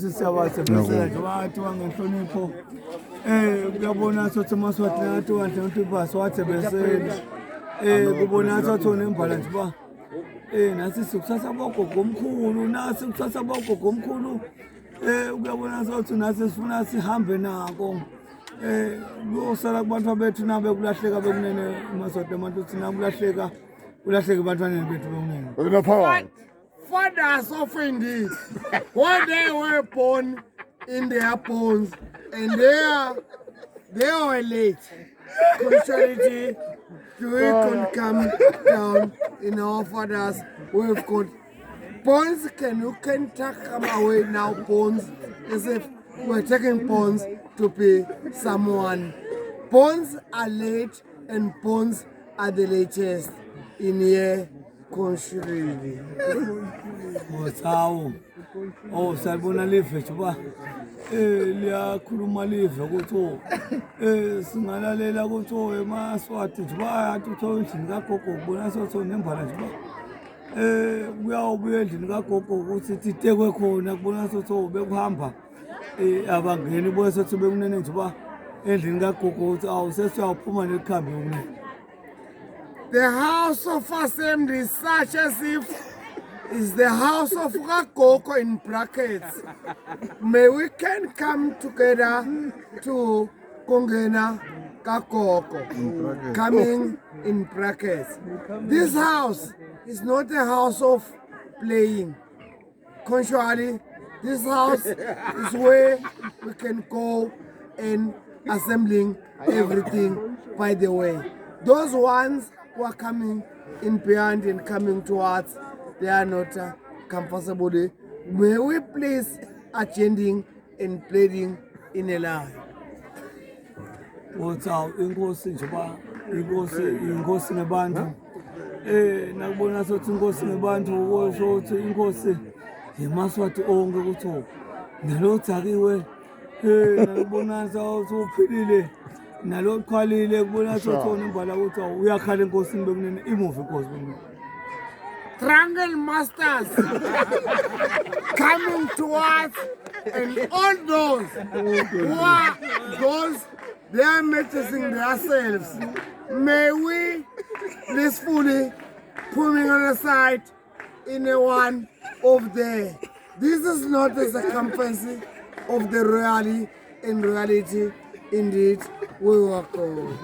Siyabasebenzela nje wathiwa ngenhlonipho kuyabona sothi maswathi nathi wandle untibasi wathebesela kubona sothi onembala nje ba nasi sikusasa bogogo omkhulu nasi kusasa bogogo omkhulu kuyabona sothi nasi sifuna sihambe nako kuyosala kubantu bethu nabe kulahleka bekunene maswathi amantu thina kulahleka ebantwaneni bethu bekunene. Fathers of indeed, when they were born in their bones, and they were late. Christianity, we can come down in our fathers. We've got bones. You can come away now. Bones, as if we're taking bones to be someone. Bones are late, and bones are the latest in here. Contrary. Hawu salibona live juba liyakhuluma live ukuthi singalalela ukuthi emaswati juba athi uthola endlini kagogo kubona sothi nembala juba kuyawubuya endlini kagogo ukuthi titekwe khona kubona sothi bekuhamba abangeni boye sothi bekunene juba endlini kagogo ukuthi awu sesiyaphuma nekhambi yokunene. The house of assembly is such as if is the house of Gakoko in brackets. May we can come together to Kongena Gakoko, coming in brackets. This house is not a house of playing. Contrary, this house is where we can go and assembling everything. By the way, those ones who are coming in behind and coming towards, they are not comfortable. May we please attending and pleading in a line. What's out? Inkosi njoba inkosi nebantu nakubona sothi inkosi nebantu kusho ukuthi inkosi yemaswati onke ukuthi nalo tsakiwe nakubona sothi uphilile nalo qhalile kubona sothi onembala ukuthi uyakhala enkosini bekunene imuvi inkosi bekunene. Triangle masters coming towards, and all those who are those they are noticing themselves. May we blissfully putting on the side in a one of the. This is not a circumference of the reality. In reality, indeed, we work on.